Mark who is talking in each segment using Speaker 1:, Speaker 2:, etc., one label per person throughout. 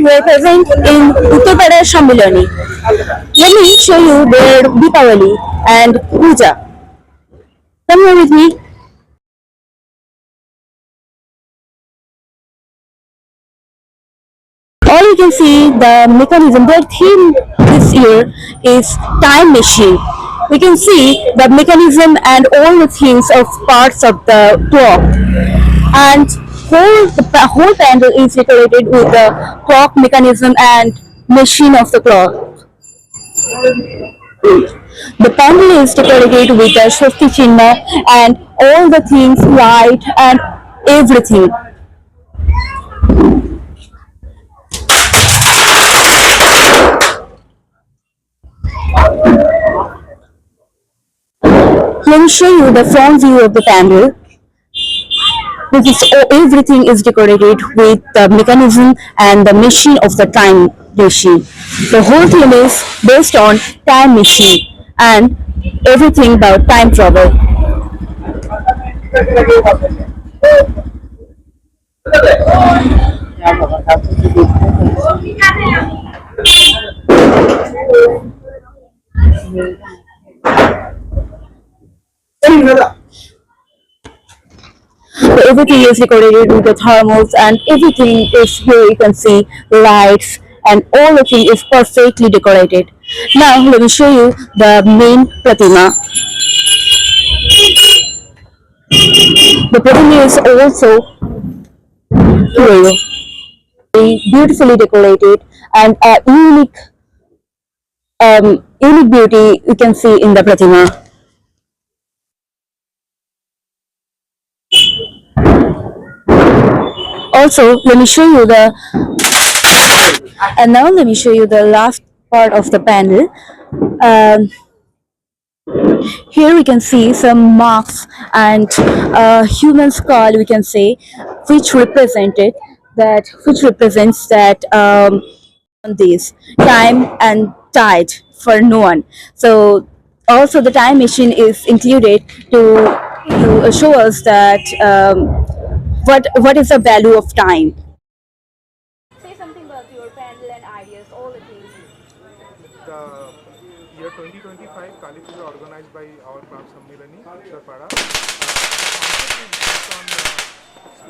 Speaker 1: we are present in Uttar Pradesh Shamilani. Let me show you their Deepavali and Puja. Come here with me. All you can see the mechanism, their theme this year is time machine. We can see the mechanism and all the things of parts of the clock. And whole panel is decorated with the clock mechanism and machine of the clock. The panel is decorated with the Shakti Chinna and all the things, light and everything. Let me show you the front view of the panel. Everything is decorated with the mechanism and the machine of the time machine. The whole theme is based on time machine and everything about time travel. So everything is decorated with the thermals and everything is here. You can see lights and all the thing is perfectly decorated. Now let me show you the main Pratima. The Pratima is also very beautifully decorated and a unique beauty you can see in the Pratima. Also, let me show you the and now let me show you the last part of the panel. Um, Here we can see some marks and human skull, we can say, which represents that this time and tide for no one. So also the time machine is included to show us that what is the value of time. Say something about your panel and ideas, all the things.
Speaker 2: The year 2025 Kali Puja organized by our Club Sammilani, Uttarpara.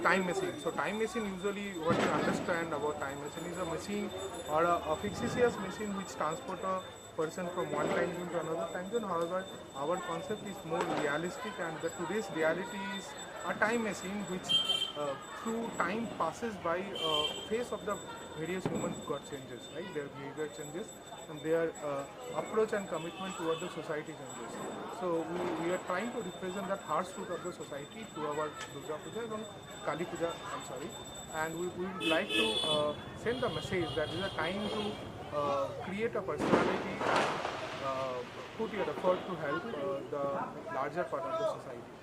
Speaker 2: Time machine. So time machine, usually what you understand about time machine is a machine or a fictitious machine which transport a person from one time zone to another time zone. However, our concept is more realistic, and the today's reality is a time machine which through time passes by face of the various humans got changes, right? Their behavior changes and their approach and commitment toward the society changes. So we are trying to represent that harsh truth of the society through our Durga Puja and Kali Puja, and we would like to send the message that it is a time to create a personality and put your effort to help the larger part of the society.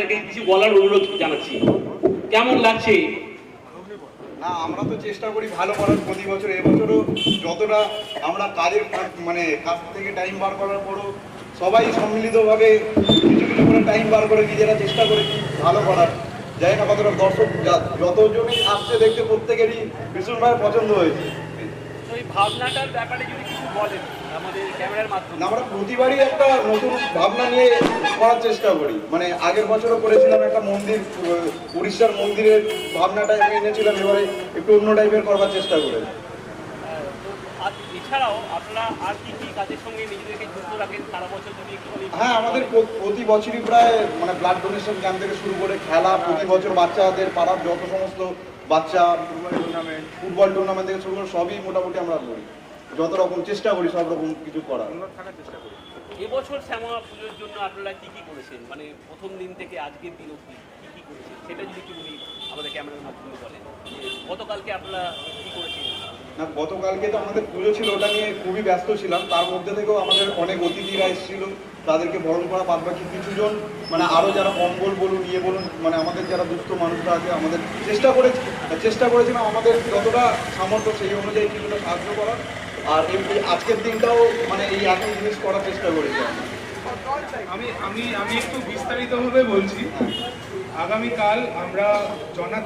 Speaker 3: আপনাকে কিছু বলার অনুরোধ জানাচ্ছি। কেমন লাগছে?
Speaker 4: না, আমরা তো চেষ্টা করি ভালো করার প্রতি বছর। এবছরও যতটা আমরা কাজের মানে কাজ থেকে টাইম বার করার পরও সবাই সম্মিলিতভাবে কিছু কিছু করে টাইম বার করে নিজেরা চেষ্টা করেছি ভালো করার। জানি না কতটা দর্শক যতজনই আসছে দেখতে প্রত্যেকেরই ভীষণভাবে পছন্দ হয়েছে।
Speaker 3: তো এই ভাবনাটার ব্যাপারে যদি কিছু বলেন আমাদের ক্যামেরার মাধ্যমে।
Speaker 4: আমরা প্রতিবারই একটা নতুন ভাবনা নিয়ে করার চেষ্টা করি। মানে আগের বছরও করেছিলাম একটা মন্দির, উড়িষ্যার মন্দিরের ভাবনাটা আমি এনেছিলাম, এবারে একটু অন্য টাইপের করবার চেষ্টা করে।
Speaker 3: আর এছাড়াও আপনারা আর কি কি কাজের সঙ্গে নিজেদেরকে যুক্ত রাখেন সারা বছর যদি একটু
Speaker 4: হ্যাঁ, আমাদের প্রতি বছরই প্রায় মানে ব্লাড ডোনেশন ক্যাম্প থেকে শুরু করে খেলা, প্রতি বছর বাচ্চাদের পাড়ার যত সমস্ত বাচ্চা ফুটবল টুর্নামেন্ট থেকে শুরু করে সবই মোটামুটি আমরা করি, যত রকম চেষ্টা করি সব রকম কিছু করার।
Speaker 3: এবছর শ্যামা পুজোর জন্য আপনারা কি কি করেছেন, মানে প্রথম দিন থেকে আজকের দিন অবধি কি কি করেছেন সেটা যদি একটু উনি আমাদের ক্যামেরার মাধ্যমে বলেন। গতকালকে আপনারা কি করেছেন?
Speaker 4: না, গতকালকে তো আমাদের পুজো ছিল, ওটা নিয়ে খুবই ব্যস্ত ছিলাম। তার মধ্যে থেকেও আমাদের অনেক অতিথিরা এসেছিল, তাদেরকে বরণ করা বাদ বাকি কিছুজন মানে আরও যারা কম্বল বলুন ইয়ে বলুন মানে আমাদের যারা দুস্থ মানুষরা আছে আমাদের চেষ্টা করেছিলাম আমাদের যতটা সামর্থ্য সেই অনুযায়ী কিছুটা সাহায্য করার। আর এই আজকের দিনটাও মানে এই একই জিনিস করার চেষ্টা করেছি
Speaker 2: আমি আমি আমি একটু বিস্তারিতভাবে বলছি। আগামীকাল আমরা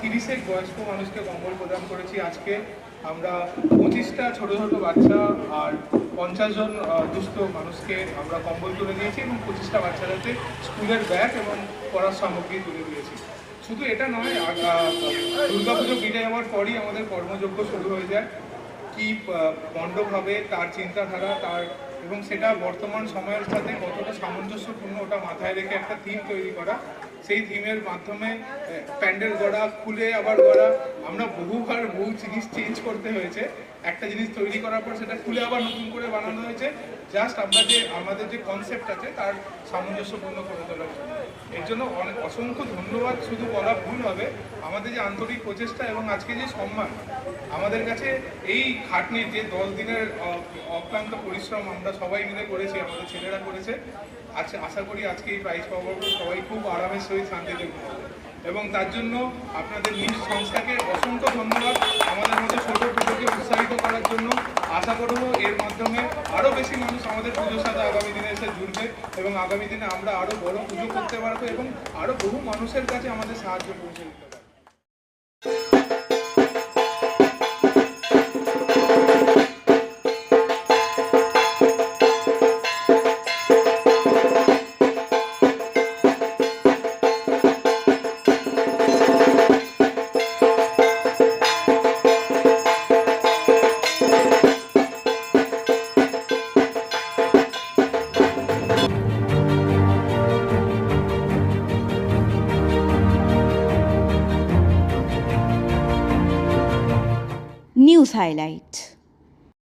Speaker 2: 30 বয়স্ক মানুষকে কম্বল প্রদান করেছি। আজকে আমরা 25টা ছোট ছোট বাচ্চা আর 50 জন দুস্থ মানুষকে আমরা কম্বল তুলে দিয়েছি এবং 25টা বাচ্চাদেরকে স্কুলের ব্যাগ এবং পড়ার সামগ্রী তুলে দিয়েছি। শুধু এটা নয়, দুর্গাপুজো কেটে যাওয়ার পরই আমাদের কর্মযজ্ঞ শুরু হয়ে যায়। কি মণ্ডপ হবে তার চিন্তাধারা তার এবং সেটা বর্তমান সময়ের সাথে কতটা সামঞ্জস্যপূর্ণ ওটা মাথায় রেখে একটা থিম তৈরি করা। সেই থিমের মাধ্যমে প্যান্ডেল গড়া, খুলে আবার গড়া, আমরা বহুবার বহু জিনিস চেঞ্জ করতে হয়েছে। একটা জিনিস তৈরি করার পর সেটা খুলে আবার নতুন করে বানানো হয়েছে, জাস্ট আমাদের যে কনসেপ্ট আছে তার সামঞ্জস্যপূর্ণ করে তোলার জন্য। এর জন্য অসংখ্য ধন্যবাদ শুধু বলা ভুল হবে। আমাদের যে আন্তরিক প্রচেষ্টা এবং আজকে যে সম্মান আমাদের কাছে এই খাটনির যে 10 দিনের অক্লান্ত পরিশ্রম আমরা সবাই মিলে করেছি, আমাদের ছেলেরা করেছে। আচ্ছা, আশা করি আজকে এই প্রাইজ পাওয়ার পর সবাই খুব আরামের সহিত শান্তিতে ঘুমাবে এবং তার জন্য আপনাদের নিজ সংস্থাকে অসংখ্য ধন্যবাদ আমাদের মধ্যে ছোট পুজোকে উৎসাহিত করার জন্য। আশা করব এর মাধ্যমে আরও বেশি মানুষ আমাদের পুজোর সাথে আগামী দিনে এসে জুড়বে এবং আগামী দিনে আমরা আরও বড় পুজো করতে পারবো এবং আরও বহু মানুষের কাছে আমাদের সাহায্য পৌঁছে দিতে পারবো।
Speaker 5: News highlight.